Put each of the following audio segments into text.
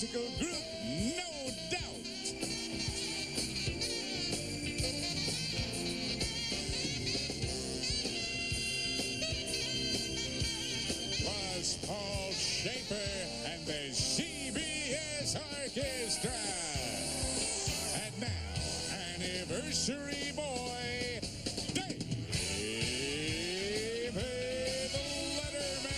musical group, no doubt. Was Paul Schaefer and the CBS Orchestra. And now, anniversary boy, David Letterman.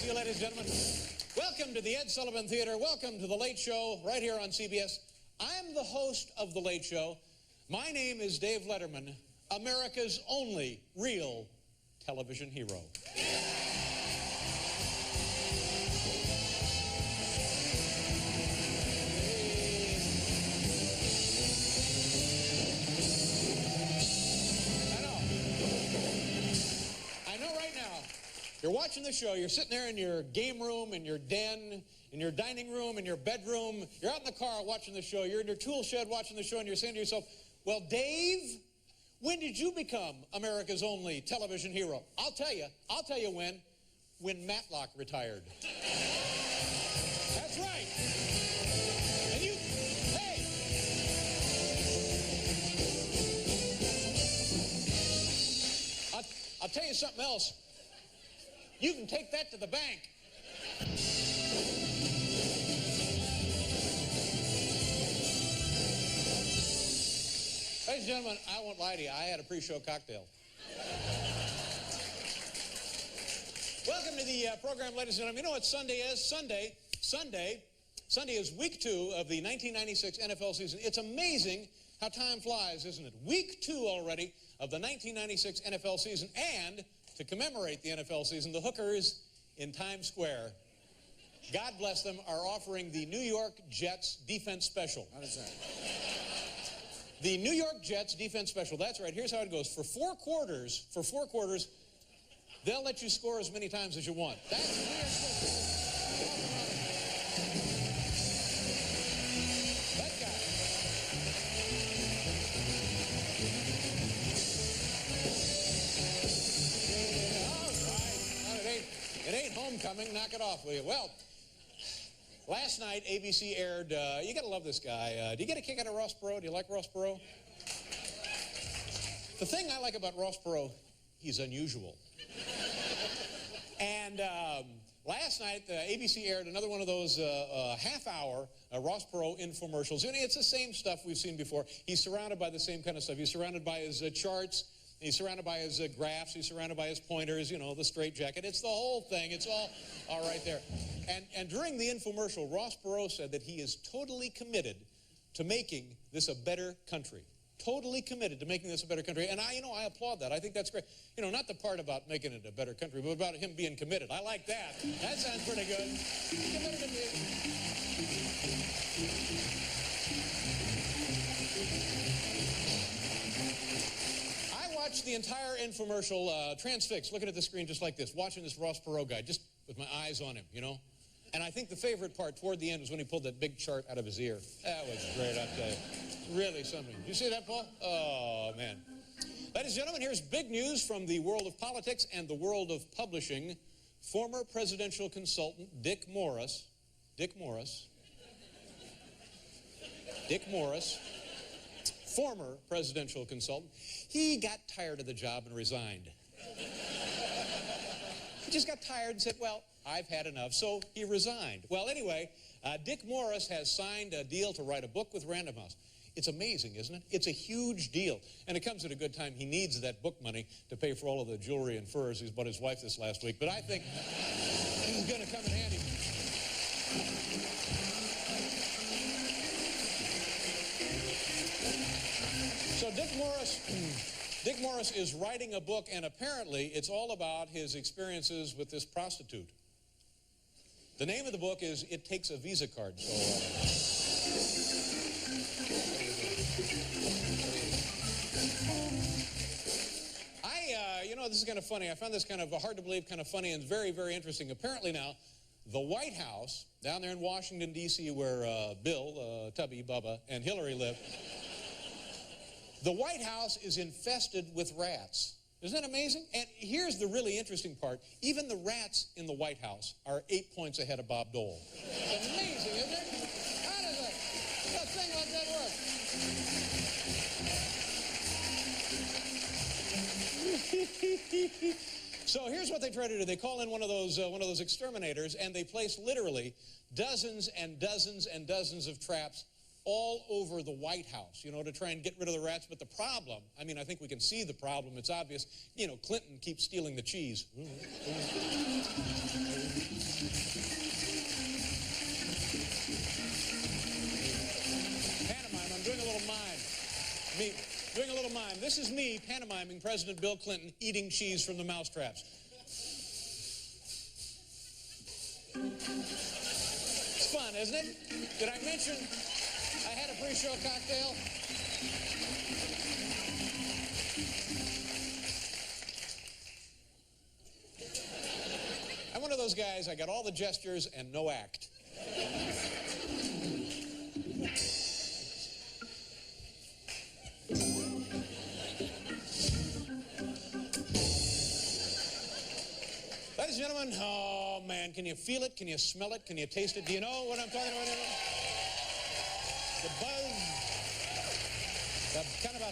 You, ladies and gentlemen. Welcome to the Ed Sullivan Theater. Welcome to The Late Show right here on CBS. I'm the host of The Late Show. My name is Dave Letterman, America's only real television hero. You're watching the show, you're sitting there in your game room, in your den, in your dining room, in your bedroom, you're out in the car watching the show, you're in your tool shed watching the show, and you're saying to yourself, well, Dave, when did you become America's only television hero? I'll tell you when Matlock retired. That's right. And you, hey! I'll tell you something else. You can take that to the bank. Ladies and gentlemen, I won't lie to you. I had a pre-show cocktail. Welcome to the program, ladies and gentlemen. You know what Sunday is? Sunday is week 2 of the 1996 NFL season. It's amazing how time flies, isn't it? Week 2 already of the 1996 NFL season, and to commemorate the NFL season, the hookers in Times Square, God bless them, are offering the New York Jets defense special. How does that? The New York Jets defense special. That's right. Here's how it goes. For four quarters, they'll let you score as many times as you want. That's that guy. It ain't homecoming. Knock it off, will you? Well, last night, ABC aired, you got to love this guy. Do you get a kick out of Ross Perot? Do you like Ross Perot? The thing I like about Ross Perot, he's unusual. And last night, ABC aired another one of those half-hour Ross Perot infomercials. And it's the same stuff we've seen before. He's surrounded by the same kind of stuff. He's surrounded by his charts. He's surrounded by his graphs. He's surrounded by his pointers, you know, the straitjacket. It's the whole thing. It's all right there. And during the infomercial, Ross Perot said that he is totally committed to making this a better country. Totally committed to making this a better country. And I applaud that. I think that's great. You know, not the part about making it a better country, but about him being committed. I like that. That sounds pretty good. Committed to being... Watch the entire infomercial, transfixed, looking at the screen just like this, watching this Ross Perot guy, just with my eyes on him, you know? And I think the favorite part toward the end was when he pulled that big chart out of his ear. That was great, I'll tell you. Really something. You see that, Paul? Oh, man. Ladies and gentlemen, here's big news from the world of politics and the world of publishing. Former presidential consultant Dick Morris, former presidential consultant, he got tired of the job and resigned. He just got tired and said, well, I've had enough, so he resigned. Well, anyway, Dick Morris has signed a deal to write a book with Random House. It's amazing, isn't it? It's a huge deal. And it comes at a good time. He needs that book money to pay for all of the jewelry and furs he's bought his wife this last week. But I think he's going to come in handy. So Dick Morris is writing a book, and apparently it's all about his experiences with this prostitute. The name of the book is It Takes a Visa Card. So, this is kind of funny. I found this kind of hard to believe, kind of funny, and very, very interesting. Apparently now, the White House, down there in Washington, D.C., where Bill, Tubby, Bubba, and Hillary live, the White House is infested with rats. Isn't that amazing? And here's the really interesting part. Even the rats in the White House are 8 points ahead of Bob Dole. It's amazing, isn't it? How does a thing like that work? So here's what they try to do. They call in one of those exterminators, and they place literally dozens and dozens and dozens of traps all over the White House, to try and get rid of the rats. But the problem, I think we can see the problem. It's obvious. Clinton keeps stealing the cheese. Pantomime, I'm doing a little mime. Doing a little mime. This is me pantomiming President Bill Clinton eating cheese from the mousetraps. It's fun, isn't it? Did I mention I had a pre-show cocktail? I'm one of those guys, I got all the gestures and no act. Ladies and gentlemen, oh man, can you feel it? Can you smell it? Can you taste it? Do you know what I'm talking about? The buzz, the kind of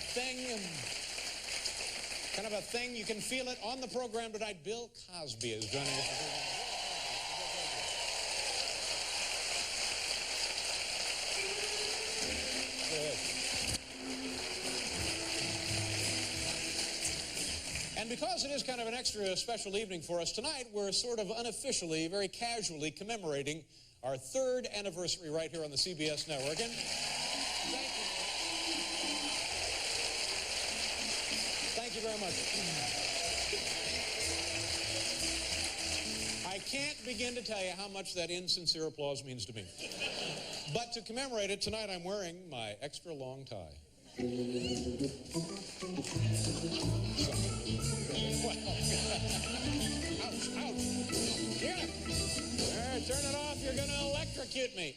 a thing, you can feel it on the program tonight. Bill Cosby is joining us. And because it is kind of an extra special evening for us tonight, we're sort of unofficially, very casually commemorating our 3rd anniversary right here on the CBS network. And thank you very much. I can't begin to tell you how much that insincere applause means to me. But to commemorate it, tonight I'm wearing my extra long tie. Well, ouch, ouch. Yeah. Turn it off, you're going to electrocute me.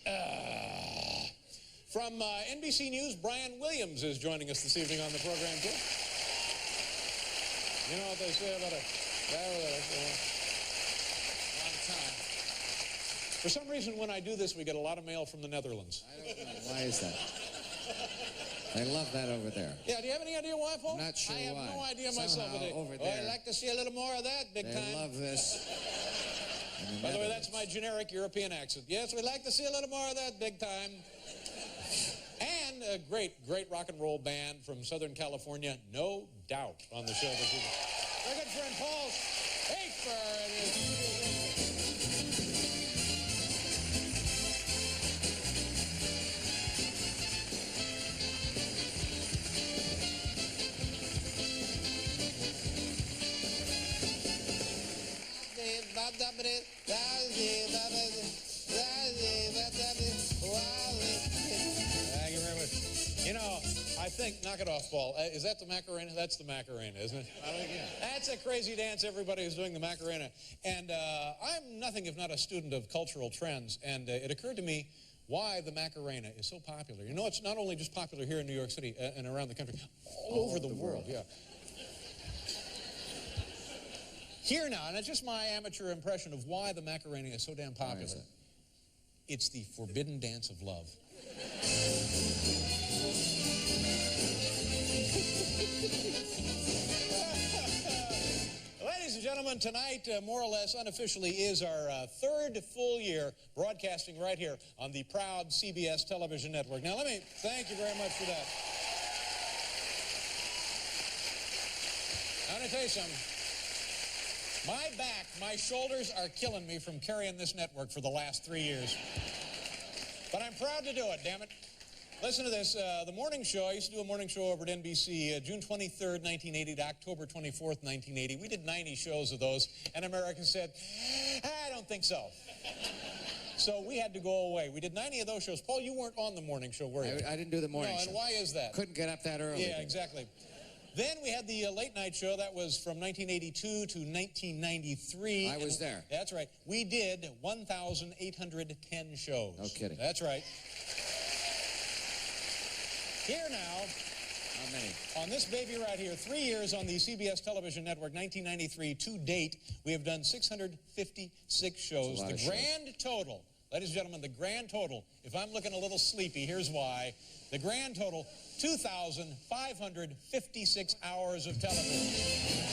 From NBC News, Brian Williams is joining us this evening on the program, too. You know what they say about a long time. For some reason, when I do this, we get a lot of mail from the Netherlands. I don't know. Why is that? They love that over there. Yeah, do you have any idea why, Paul? Not sure why. I have no idea myself. Over there. I'd like to see a little more of that, big time. They love this. By the way, that's my generic European accent. Yes, we'd like to see a little more of that, big time. And a great rock and roll band from Southern California, no doubt, on the show this evening. Our good friend Paul Schaefer. Thank you very much. I think, knock it off, Paul. Is that the Macarena? That's the Macarena, isn't it? That's a crazy dance. Everybody is doing the Macarena. And I'm nothing if not a student of cultural trends. And it occurred to me why the Macarena is so popular. It's not only just popular here in New York City and around the country, all over the world, yeah. Here now, and it's just my amateur impression of why the Macarena is so damn popular. Why is it? It's the forbidden dance of love. Ladies and gentlemen, tonight, more or less unofficially, is our 3rd full year broadcasting right here on the proud CBS television network. Now, let me thank you very much for that. I'm going to tell you something. My back, my shoulders are killing me from carrying this network for the last 3 years. But I'm proud to do it, damn it. Listen to this. The morning show, I used to do a morning show over at NBC, June 23rd, 1980 to October 24th, 1980. We did 90 shows of those, and America said, I don't think so. So we had to go away. We did 90 of those shows. Paul, you weren't on the morning show, were you? I didn't do the morning show. No, and why is that? Couldn't get up that early. Yeah, exactly. Then we had the late night show. That was from 1982 to 1993. I was there. That's right. We did 1,810 shows. No kidding. That's right. Here now, How many? on this baby right here, 3 years on the CBS television network, 1993 to date, we have done 656 shows. The grand total, ladies and gentlemen, the grand total, if I'm looking a little sleepy, here's why. The grand total, 2,556 hours of television.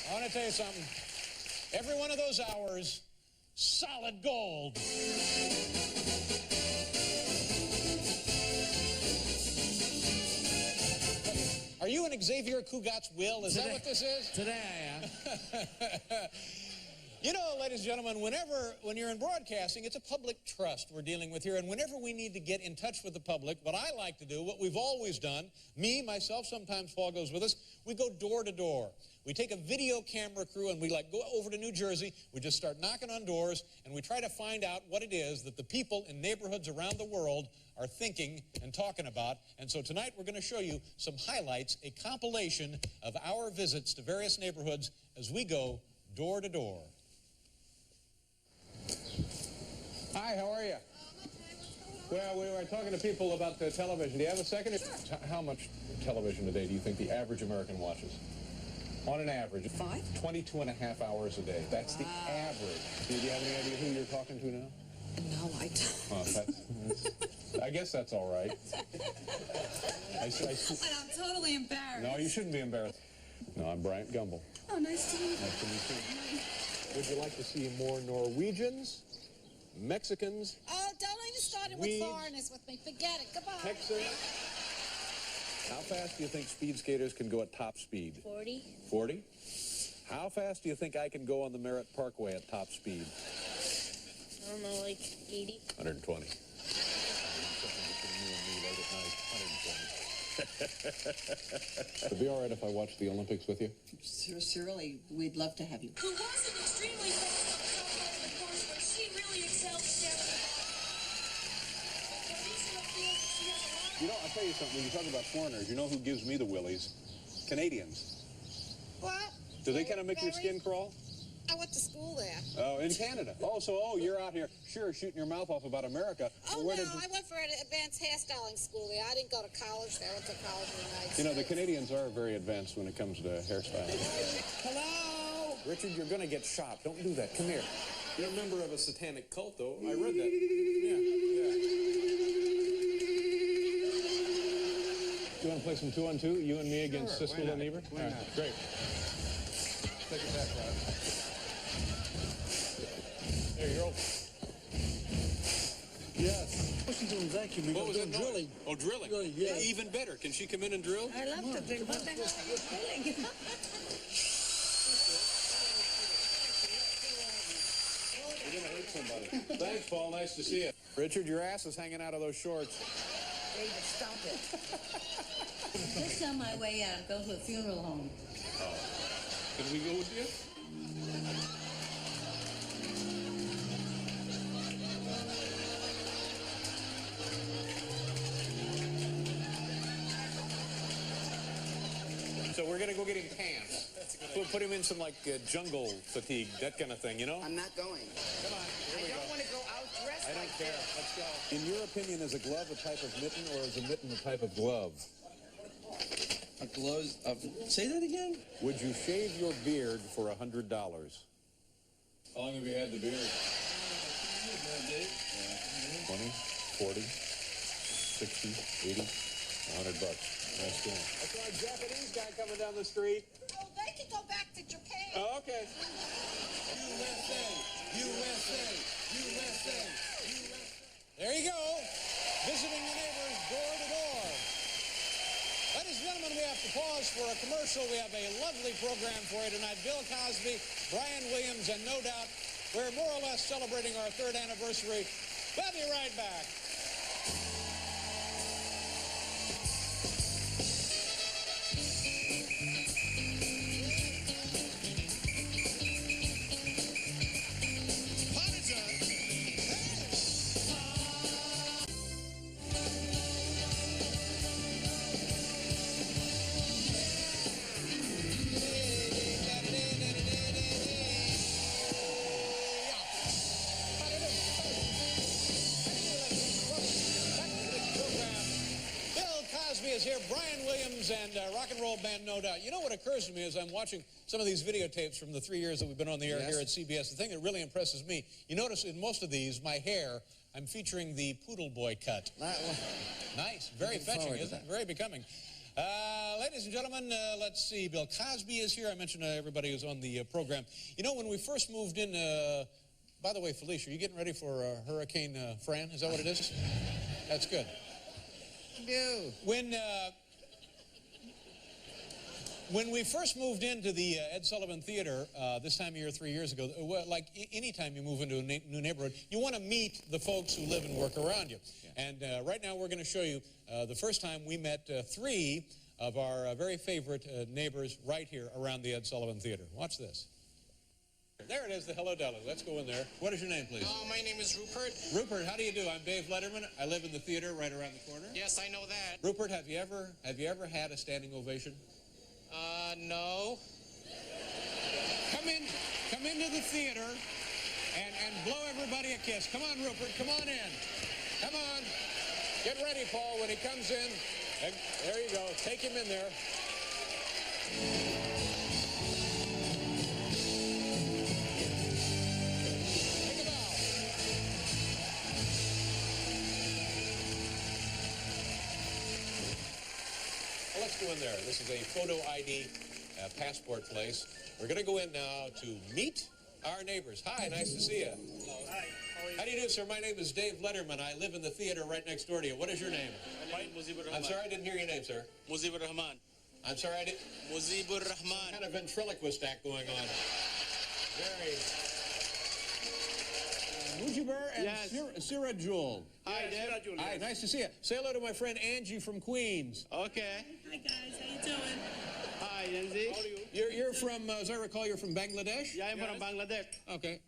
I want to tell you something. Every one of those hours, solid gold. Are you an Xavier Cugat's will? Is that what this is? Today I am. You know, ladies and gentlemen, when you're in broadcasting, it's a public trust we're dealing with here. And whenever we need to get in touch with the public, what I like to do, what we've always done, me, myself, sometimes Paul goes with us, we go door to door. We take a video camera crew and we go over to New Jersey. We just start knocking on doors and we try to find out what it is that the people in neighborhoods around the world are thinking and talking about. And so tonight we're going to show you some highlights, a compilation of our visits to various neighborhoods as we go door to door. Hi, how are you? Well, we were talking to people about the television. Do you have a second? Sure. How much television a day do you think the average American watches? On an average. 5? 22 and a half hours a day. That's the average. Do you have any idea who you're talking to now? No, I don't. Oh, I guess that's all right. And I'm totally embarrassed. No, you shouldn't be embarrassed. No, I'm Bryant Gumbel. Oh, nice to meet you. Nice to meet you. Would you like to see more Norwegians, Mexicans, Oh, don't even start it with Swedes, foreigners with me. Forget it. Goodbye. Texans? How fast do you think speed skaters can go at top speed? 40. 40? How fast do you think I can go on the Merritt Parkway at top speed? I don't know, like 80. 120. Would it be all right if I watched the Olympics with you? Surely, we'd love to have you. Who was an extremely fast sophomore in the course where she really excelled at You know, I'll tell you something. When you talk about foreigners, you know who gives me the willies? Canadians. What? Do they kind of make your skin crawl? I went to school there. Oh, in Canada. Oh, you're out here, sure, shooting your mouth off about America. Oh, Where no, did you... I went for an advanced hairstyling school there. I didn't go to college there. I went to college in the United States. You know, the Canadians are very advanced when it comes to hairstyling. Hello? Richard, you're going to get shot. Don't do that. Come here. You're a member of a satanic cult, though. I read that. Yeah. You want to play some 2-on-2? You and me against Siskel and Ebert? Why not? Great. Take it back, Rod. There, you're old. Yes. What's she doing vacuuming? What was doing that drilling? Oh, drilling. Drilling, yeah. Even better. Can she come in and drill? I love to do. What the hell are you doing? You're going to hurt somebody. Thanks, Paul. Nice to see you. Richard, your ass is hanging out of those shorts. David, stop it. Just on my way out, I'm going to a funeral home. Can we go with you? So we're going to go get him pants. Put him in some, jungle fatigue, that kind of thing, you know? I'm not going. Come on, here we go. want to go out dressed I don't care. Let's go. In your opinion, is a glove a type of mitten or is a mitten a type of glove? A gloves of... Say that again? Would you shave your beard for $100? How long have you had the beard? 20, 40, 60, 80, $100. Nice going. I saw a Japanese guy coming down the street. Oh, they can go back to Japan. Oh, okay. USA, USA, USA, USA. There you go. Visiting the neighbors door to door. Ladies and gentlemen, we have to pause for a commercial. We have a lovely program for you tonight. Bill Cosby, Brian Williams, and no doubt we're more or less celebrating our 3rd anniversary. We'll be right back. here, Brian Williams and rock and roll band No Doubt. You know what occurs to me as I'm watching some of these videotapes from the 3 years that we've been on the air here at CBS, the thing that really impresses me, you notice in most of these, my hair, I'm featuring the poodle boy cut. Nice, very fetching, isn't it? Very becoming. Ladies and gentlemen, let's see, Bill Cosby is here. I mentioned everybody who's on the program. You know, when we first moved in, by the way, Felicia, are you getting ready for Hurricane Fran? Is that what it is? That's good. No. When we first moved into the Ed Sullivan Theater this time of year 3 years ago, like any time you move into a new neighborhood, you want to meet the folks who live and work around you. Yeah. And right now we're going to show you the first time we met three of our very favorite neighbors right here around the Ed Sullivan Theater. Watch this. There it is, the Hello Dolly. Let's go in there. What is your name, please? My name is Rupert. Rupert, how do you do? I'm Dave Letterman. I live in the theater right around the corner. Yes, I know that. Rupert, have you ever had a standing ovation? No. Come into the theater and blow everybody a kiss. Come on, Rupert, come on in. Come on. Get ready, Paul, when he comes in. There you go. Take him in there. Take a bow. Well, let's go in there. This is a photo ID passport place. We're going to go in now to meet our neighbors. Hi, nice to see you. Hi, how are you? How do you do, sir? My name is Dave Letterman. I live in the theater right next door to you. What is your name? My name is Muzibur Rahman. I'm sorry, I didn't hear your name, sir. Muzibur Rahman. I'm sorry, I didn't... Muzibur Rahman. Kind of ventriloquist act going on. Very... Mujibur and Yes. Sirajul. Hi, Dave. Hi, nice to see you. Say hello to my friend Angie from Queens. Okay. Hi, guys. How you doing? Hi, Yanzi. How are you? You're from, as I recall, you're from Bangladesh? Yeah, I'm from Bangladesh. Okay.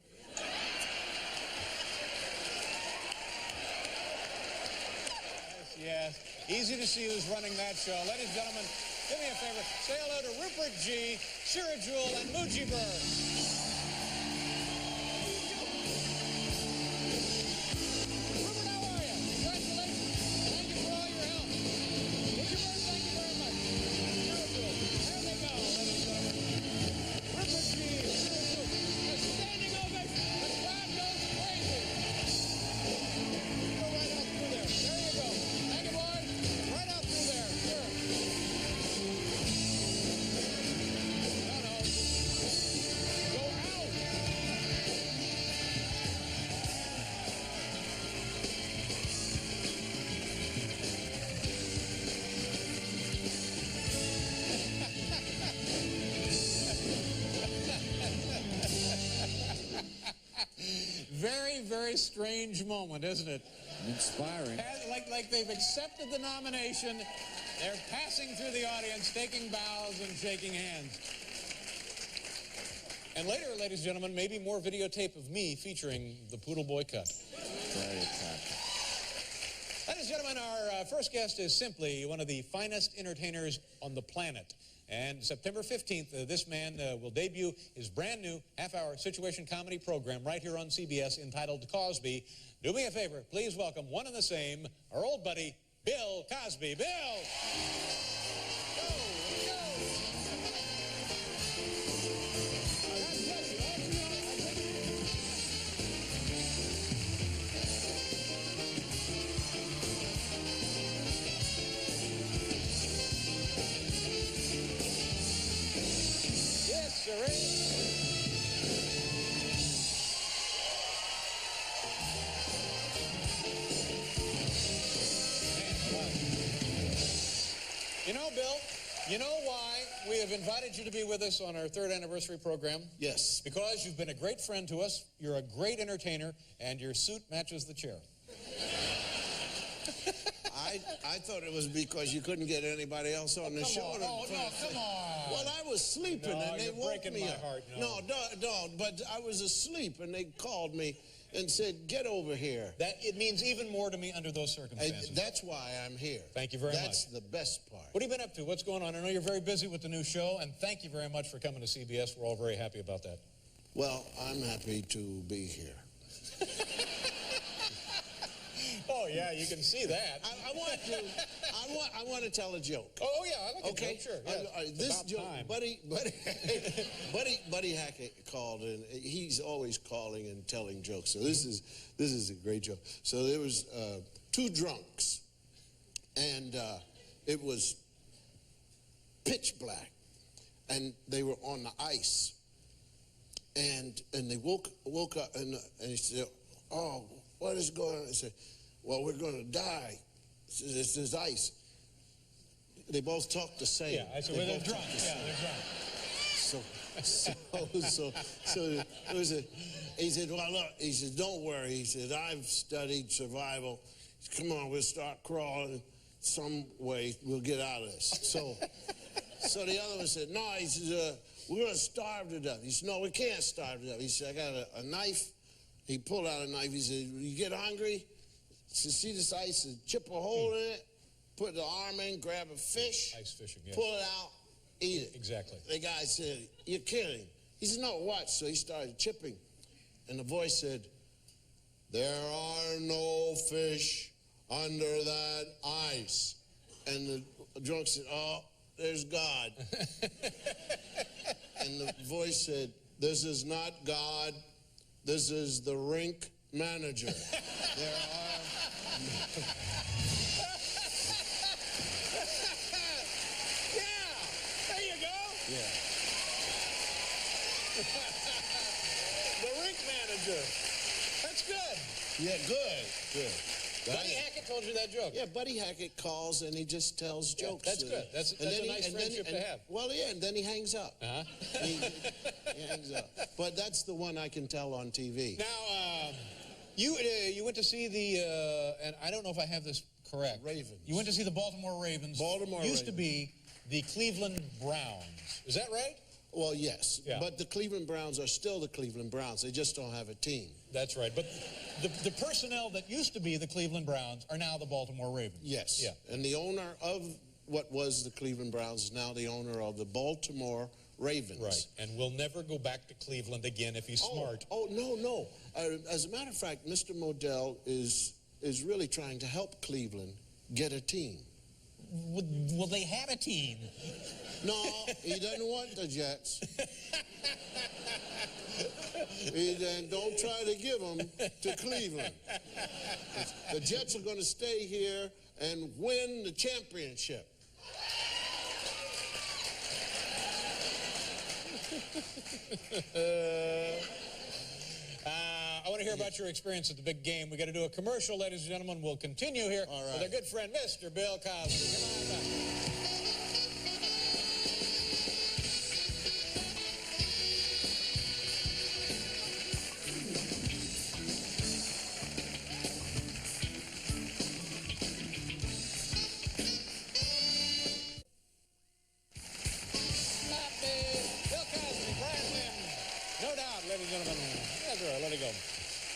Yes. Easy to see who's running that show. Ladies and gentlemen, do me a favor. Say hello to Rupert G., Sirajul, and Mujibur. Rupert, how are you? Congratulations. Thank you for all your help. Mujibur, thank you very much. Sirajul, there they go, ladies and gentlemen. Rupert G., Sirajul, a standing ovation. The crowd goes crazy. Go right out through there. There you go. Thank you, boys. Right out through there. Sure. No. Go out. Very, very strange moment, isn't it? Inspiring. Like they've accepted the nomination. They're passing through the audience, taking bows and shaking hands. And later, ladies and gentlemen, maybe more videotape of me featuring the Poodle Boy cut. Very exciting. Ladies and gentlemen, our first guest is simply one of the finest entertainers on the planet. And September 15th, this man will debut his brand new half-hour situation comedy program right here on CBS entitled Cosby. Do me a favor, please welcome one and the same, our old buddy, Bill Cosby. Bill! Go! Yes, sir. You know, Bill, you know why we have invited you to be with us on our third anniversary program? Yes. Because you've been a great friend to us, you're a great entertainer, and your suit matches the chair. I thought it was because you couldn't get anybody else on the show. Oh, no, come on. Well, I was sleeping No, and they you're woke breaking me my up. heart, No, don't. But I was asleep and they called me and said, "Get over here." That it means even more to me under those circumstances. That's why I'm here. Thank you very much. That's the best part. What have you been up to? What's going on? I know you're very busy with the new show, and thank you very much for coming to CBS. We're all very happy about that. Well, I'm happy to be here. Oh, yeah, you can see that. I want to tell a joke. Oh, yeah, I like a Okay, joke, sure. Yeah. This About joke, time. Buddy Hackett called, and he's always calling and telling jokes. So this is a great joke. So there was two drunks, and it was pitch black, and they were on the ice, and they woke up, and he said, "Oh, what is going on?" He said, "Well, we're going to die. This is ice." They both talk the same. Yeah, I said, well, they're drunk. Yeah, they're drunk. So it was he said, "Well, look," he said, "don't worry." He said, "I've studied survival. He said, come on, we'll start crawling. Some way we'll get out of this." So the other one said, "No," he said, "we're going to starve to death." He said, "No, we can't starve to death." He said, "I got a knife." He pulled out a knife. He said, "You get hungry? So see this ice, chip a hole in it, put the arm in, grab a fish, Ice fishing, yes. pull it out, eat it." Exactly. The guy said, "You're kidding." He said, "No, watch." So he started chipping. And the voice said, "There are no fish under that ice." And the drunk said, "Oh, there's God." And the voice said, "This is not God. This is the rink manager. There are..." Yeah, there you go. Yeah. The rink manager. That's good. Yeah, good. Buddy Hackett told you that joke. Yeah, Buddy Hackett calls and he just tells jokes. That's good. That's a nice friendship to have. Well, yeah, and then he hangs up. Uh-huh. He hangs up. But that's the one I can tell on TV. Now, you went to see the, and I don't know if I have this correct. Ravens. You went to see the Baltimore Ravens. Used to be the Cleveland Browns. Is that right? Well, yes. Yeah. But the Cleveland Browns are still the Cleveland Browns. They just don't have a team. That's right. But the personnel that used to be the Cleveland Browns are now the Baltimore Ravens. Yes. Yeah. And the owner of what was the Cleveland Browns is now the owner of the Baltimore Ravens. Right. And we'll never go back to Cleveland again if he's smart. Oh, no. As a matter of fact, Mr. Modell is really trying to help Cleveland get a team. Well, they had a team. No, he doesn't want the Jets. Don't try to give them to Cleveland. The Jets are going to stay here and win the championship. I want to hear about your experience at the big game. We got to do a commercial, ladies and gentlemen. We'll continue here with our good friend, Mr. Bill Cosby. Come on back. Let it go.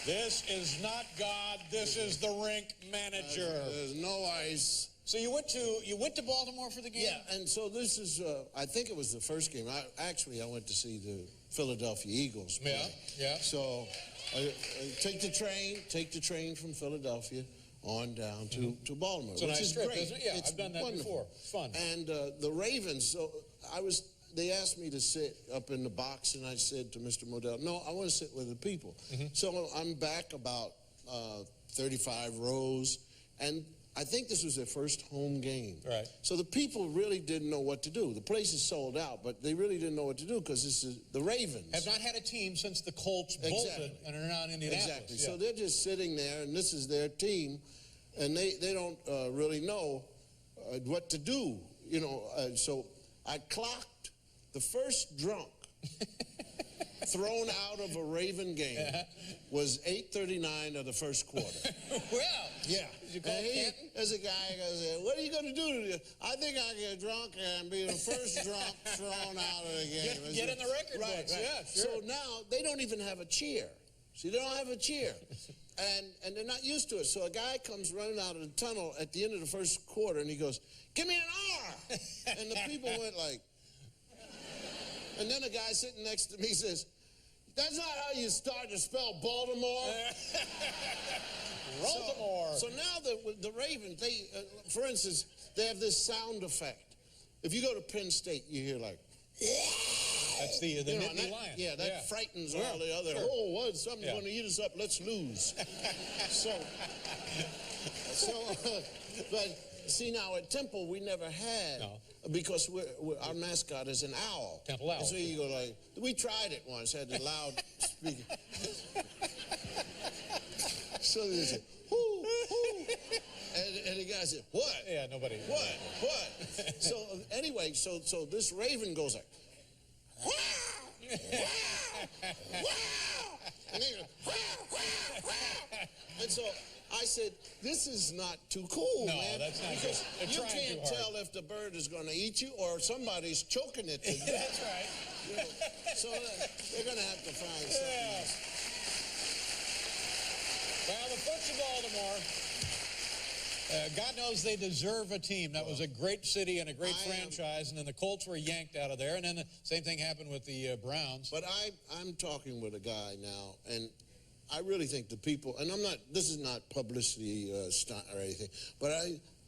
This is not God. This is the rink manager. There's no ice. So you went to Baltimore for the game? Yeah, and so this is, I think it was the first game. I went to see the Philadelphia Eagles play. Yeah. So I take the train from Philadelphia on down to Baltimore, It's a which nice is trip, great. isn't it? Yeah, I've done that before. It's fun. And the Ravens, so they asked me to sit up in the box, and I said to Mr. Modell, "No, I want to sit with the people." So I'm back about 35 rows, and I think this was their first home game. Right. So the people really didn't know what to do. The place is sold out, but they really didn't know what to do because this is the Ravens. Have not had a team since the Colts bolted and are now in Indianapolis. Exactly. Yeah. So they're just sitting there, and this is their team, and they don't really know what to do. So I clocked the first drunk thrown out of a Raven game was 8:39 of the first quarter. Well, yeah. Did you call Canton? There's a guy who goes, "What are you going to do? I think I get drunk and be the first drunk thrown out of the game." Get in the record books. Right. Yeah, sure. So now they don't even have a cheer. See, they don't have a cheer. And they're not used to it. So a guy comes running out of the tunnel at the end of the first quarter, and he goes, "Give me an R." And the people went like... And then a guy sitting next to me says, That's not how you start to spell Baltimore. Baltimore. So now the Ravens, they, for instance, they have this sound effect. If you go to Penn State, you hear like, that's the Nittany Lion. Yeah, that frightens all the other. Sure. Oh, what? Something's going to eat us up. Let's lose. But see, now at Temple we never had because our mascot is an owl. Temple Owl. And so you go like, we tried it once, had the loud speaker. So they said, whoo, whoo. And the guy said, what? Yeah, nobody. What? So anyway, so this raven goes like, wow, wow, wow. And they go, wow, wow, wow. And so I said, this is not too cool, no, man. No, that's not because good. you can't tell if the bird is going to eat you or somebody's choking it to death. That's right. You know, so they're going to have to find something else. Well, the folks of Baltimore, God knows they deserve a team. That was a great city and a great franchise, and then the Colts were yanked out of there, and then the same thing happened with the Browns. But I'm talking with a guy now, and I really think the people, and this is not publicity stunt or anything, but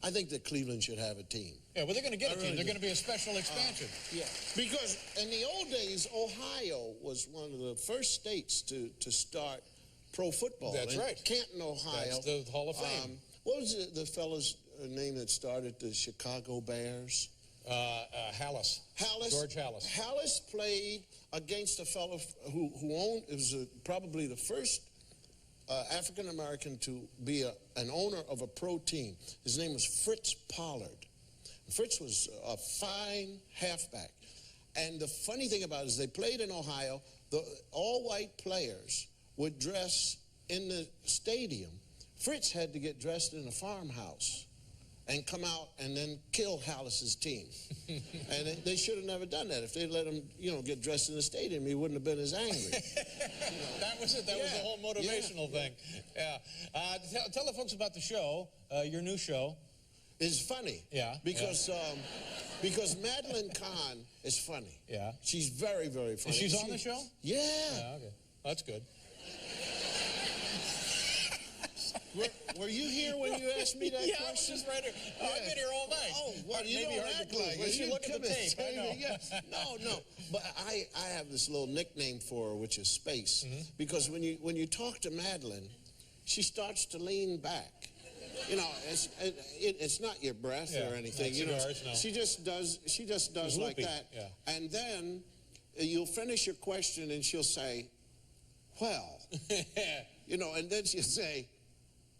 I think that Cleveland should have a team. Yeah, well, they're going to get a team. They're going to be a special expansion. Yeah, because in the old days, Ohio was one of the first states to start pro football. That's right. Canton, Ohio. That's the Hall of Fame. What was the fellow's name that started the Chicago Bears? Hallis. Hallis. George Hallis. Hallis played against a fellow who owned, it was probably the first African-American to be an owner of a pro team. His name was Fritz Pollard. Fritz was a fine halfback. And the funny thing about it is they played in Ohio. The all-white players would dress in the stadium. Fritz had to get dressed in a farmhouse and come out and then kill Hallis's team. And they should have never done that. If they'd let him, get dressed in the stadium, he wouldn't have been as angry. That was it. That was the whole motivational thing. Yeah. Tell the folks about the show, your new show. It's funny. Yeah. Because Madeline Kahn is funny. Yeah. She's very, very funny. She's on the show? Yeah. Yeah, okay. That's good. Were you here when you asked me that question? I was just right here. Oh, I've been here all night. Oh, well, you maybe don't hard act to believe. like it. You look at the tape. I know. Yeah. No. But I have this little nickname for her, which is Space, because when you talk to Madeline, she starts to lean back. It's not your breath or anything. Cigars, no. She just does like that. Yeah. And then you'll finish your question, and she'll say, "Well," and then she'll say,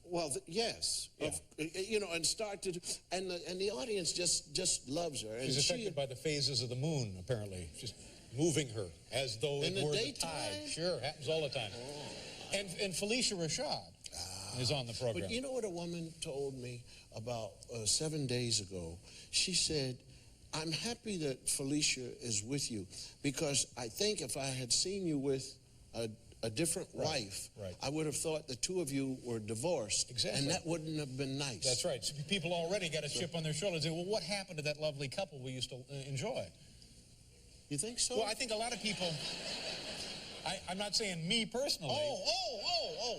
"Well, yes," and start to, and the audience just loves her. And she's affected by the phases of the moon, apparently, just moving her as though it were the tide. Sure, happens all the time. Oh. And Felicia Rashad is on the program. But you know what a woman told me about 7 days ago? She said, "I'm happy that Felicia is with you because I think if I had seen you with a different wife, I would have thought the two of you were divorced. Exactly. And that wouldn't have been nice." That's right. So people already got a chip on their shoulder and say, well, what happened to that lovely couple we used to enjoy? You think so? Well, I think a lot of people, I'm not saying me personally.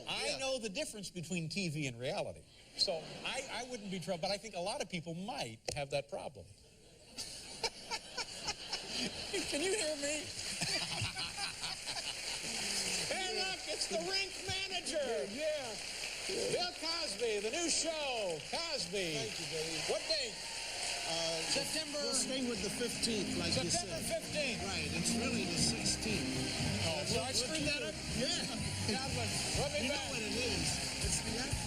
I know the difference between TV and reality. So I wouldn't be troubled, but I think a lot of people might have that problem. Can you hear me? Hey, look, it's the rink manager. Yeah. Bill Cosby, the new show, Cosby. Thank you, Dave. What date? September. We'll stay with the 15th, like you said. September 15th. Right, it's really the 16th. Oh, so I screwed that up? Yeah. God bless. Rub me You know back. what it is. It's the African.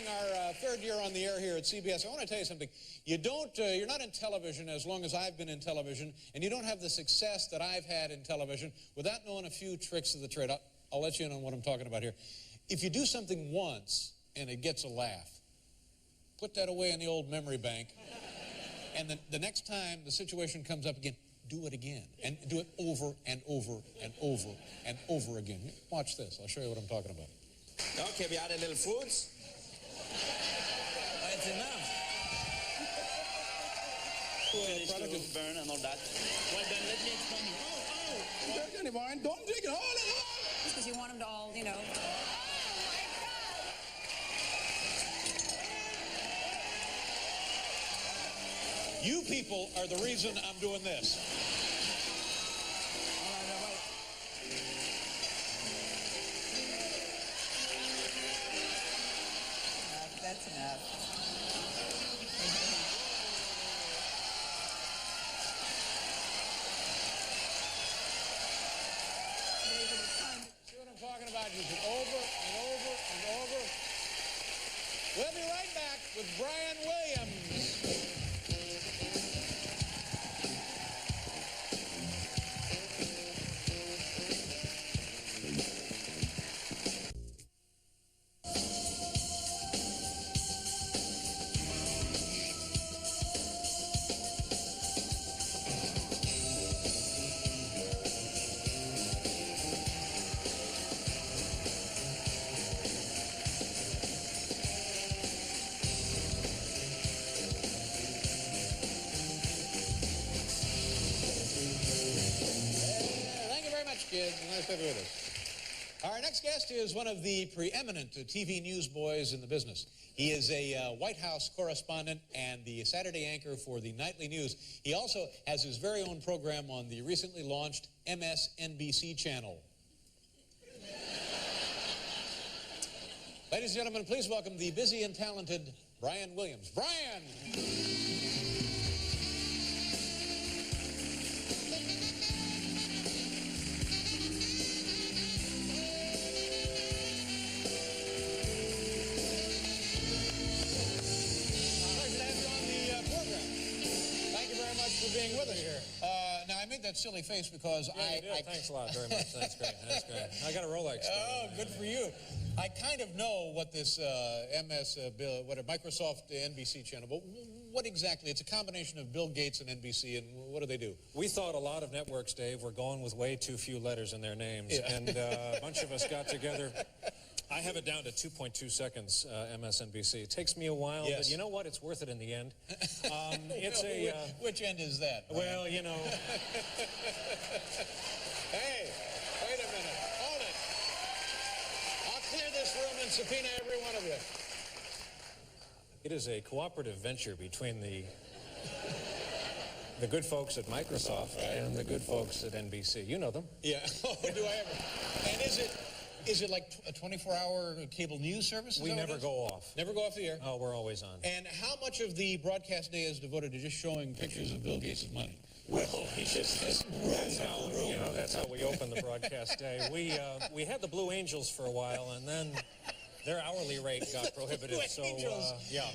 Our third year on the air here at CBS. I want to tell you something. You're not in television as long as I've been in television, and you don't have the success that I've had in television without knowing a few tricks of the trade. I'll let you in on what I'm talking about here. If you do something once and it gets a laugh, put that away in the old memory bank. And the next time the situation comes up again, do it again. And do it over and over and over and over again. Watch this. I'll show you what I'm talking about. Okay, we add a little fruits. That's enough. Finish to burn and all that. Well, then let me explain you. Don't drink it. Hold it. Just because you want them to all, you know. You people are the reason I'm doing this. That's enough. See what I'm talking about? Use it over and over and over. We'll be right back with Brian Williams. Kids, nice to have you with us. Our next guest is one of the preeminent TV newsboys in the business. He is a White House correspondent and the Saturday anchor for the nightly news. He also has his very own program on the recently launched MSNBC channel. Ladies and gentlemen, please welcome the busy and talented Brian Williams. Brian! For being with us here. Now, I made that silly face because Thanks a lot, very much. That's great. That's great. I got a Rolex. Oh, good for you. I kind of know what this Microsoft NBC channel, but what exactly? It's a combination of Bill Gates and NBC, and what do they do? We thought a lot of networks, Dave, were going with way too few letters in their names, Yeah. and a bunch of us got together. I have it down to 2.2 seconds, MSNBC. It takes me a while, Yes. but you know what? It's worth it in the end. Which end is that? Well, you know. Hey, wait a minute. Hold it. I'll clear this room and subpoena every one of you. It is a cooperative venture between the good folks at Microsoft and the good folks at NBC. You know them. Yeah. Oh, do I ever? And is it like a 24-hour cable news service? We never go off. Never go off the air? Oh, we're always on. And how much of the broadcast day is devoted to just showing pictures of Bill Gates' money? Well, he just runs out. You know, that's how we open the broadcast day. We had the Blue Angels for a while, and then their hourly rate got prohibitive. So, yeah.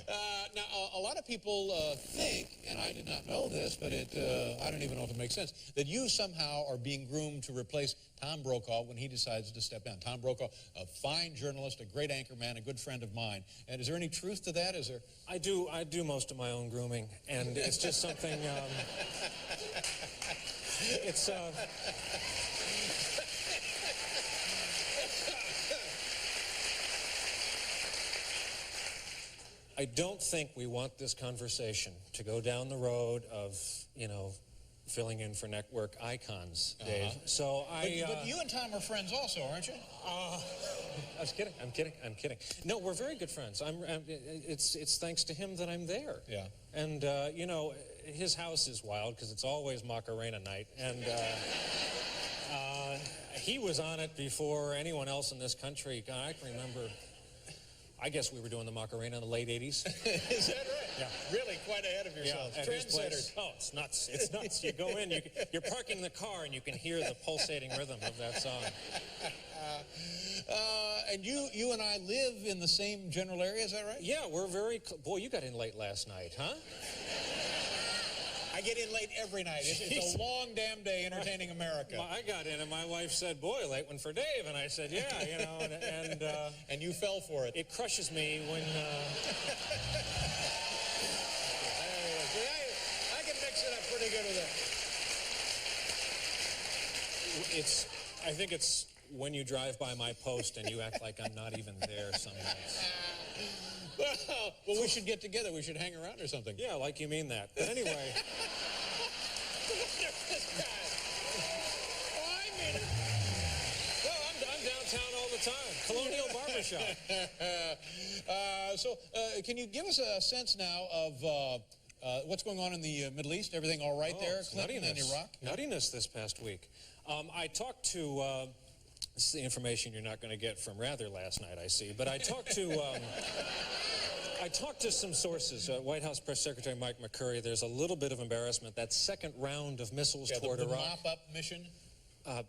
Now, a lot of people think, and I did not know this, but I don't even know if it makes sense, that you somehow are being groomed to replace Tom Brokaw when he decides to step down. Tom Brokaw, a fine journalist, a great anchor man, a good friend of mine. And is there any truth to that? Is there? I do most of my own grooming, and it's just something. It's. I don't think we want this conversation to go down the road of, you know, filling in for network icons, Dave. So But you and Tom are friends also, aren't you? I was kidding. I'm kidding. No, we're very good friends. It's thanks to him that I'm there. Yeah. And, you know, his house is wild because it's always Macarena night. And he was on it before anyone else in this country. God, I can remember... I guess we were doing the Macarena in the late 80s. Is that right? Yeah. Really quite ahead of yourselves. Yeah, at his place. Trendsetters. Oh, it's nuts. It's nuts. You go in, you're parking the car, and you can hear the pulsating rhythm of that song. And you and I live in the same general area, is that right? Yeah, we're very... Boy, you got in late last night, huh? I get in late every night. It's a long damn day entertaining America. Well, I got in, and my wife said, "Boy, late one for Dave," and I said, "Yeah, you know," and you fell for it. It crushes me when. I can mix it up pretty good with it. I think it's when you drive by my post and you act like I'm not even there some nights. Well, we should get together. We should hang around or something. Yeah, like you mean that. But anyway. This guy. Oh, I mean it. Well, I'm downtown all the time. Colonial Barbershop. Can you give us a sense now of what's going on in the Middle East? Everything all right there? Clinton and Iraq? Nuttiness this past week. I talked to... this is the information you're not going to get from Rather last night, I see. But I talked to some sources. White House Press Secretary Mike McCurry, there's a little bit of embarrassment. That second round of missiles toward Iraq. The mop-up mission?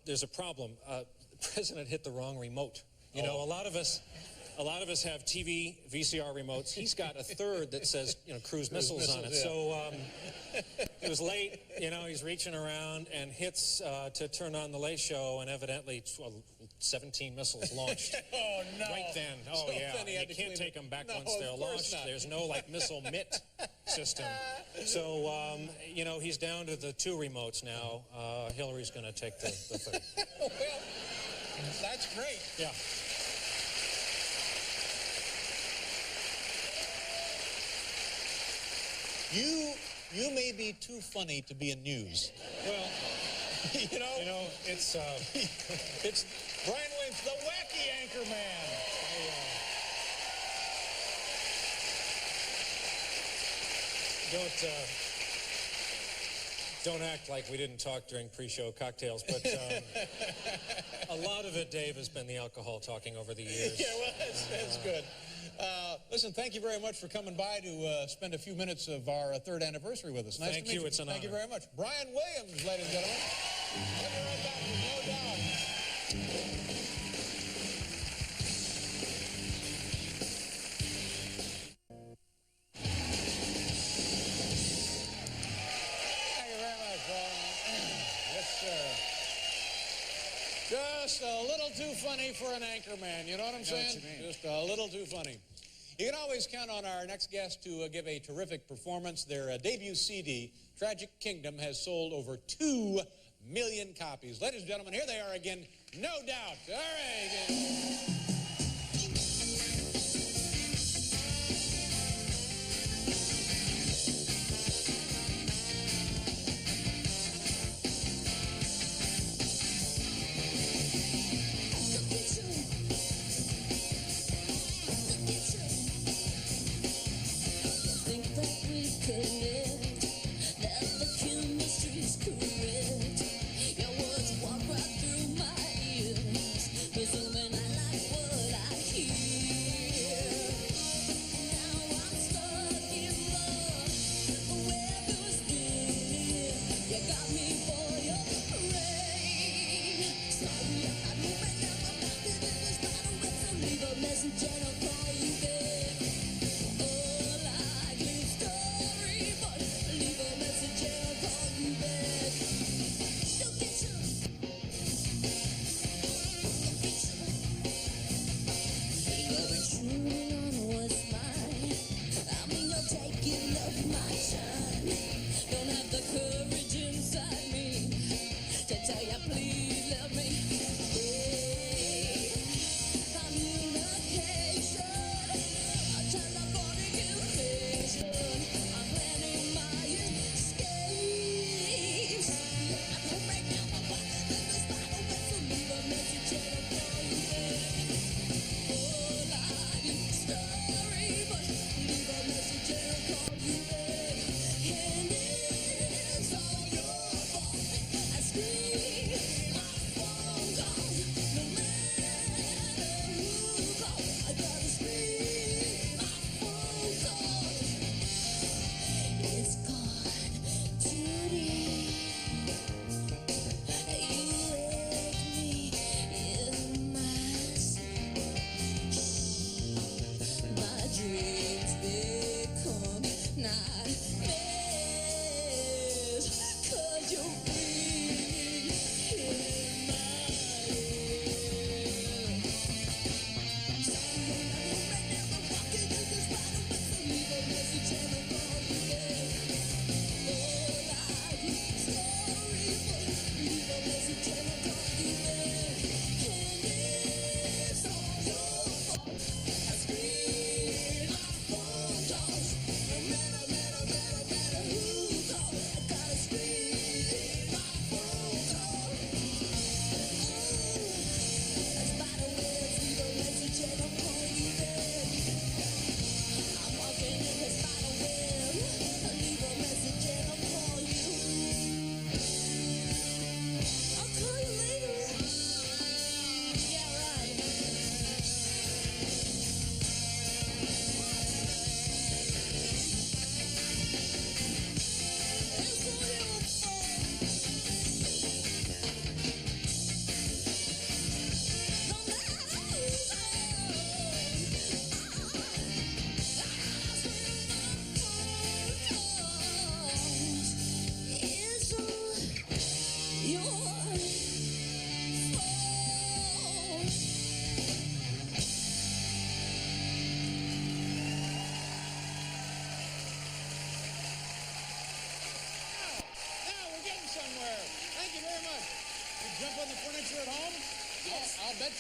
There's a problem. The president hit the wrong remote. You know, a lot of us have TV, VCR remotes. He's got a third that says, cruise missiles on it. Yeah. So it was late, he's reaching around and hits to turn on the Late Show, and evidently 17 missiles launched. Oh, no. Right then. Oh, yeah. You can't take them back once they're launched. Not. There's no, missile mitt system. So, he's down to the 2 remotes now. Hillary's going to take the third. Well, that's great. Yeah. You may be too funny to be in news. Well, it's it's Brian Williams, the wacky anchor man. Don't act like we didn't talk during pre-show cocktails, but a lot of it, Dave, has been the alcohol talking over the years. Yeah, well, that's good. Listen, thank you very much for coming by to spend a few minutes of our 3rd anniversary with us. Nice to meet you. It's an honor. Thank you very much. Brian Williams, ladies and gentlemen. We'll be right back, no doubt. Thank you very much, Brian. Yes, sir. Just a little too funny for an anchor man, you know what I'm saying? Just a little too funny. You can always count on our next guest to give a terrific performance. Their debut CD, Tragic Kingdom, has sold over 2 million copies. Ladies and gentlemen, here they are again, No Doubt. All right. Your words walk right through my ears. Presuming I like what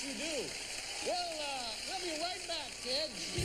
you do. We'll be right back, kids.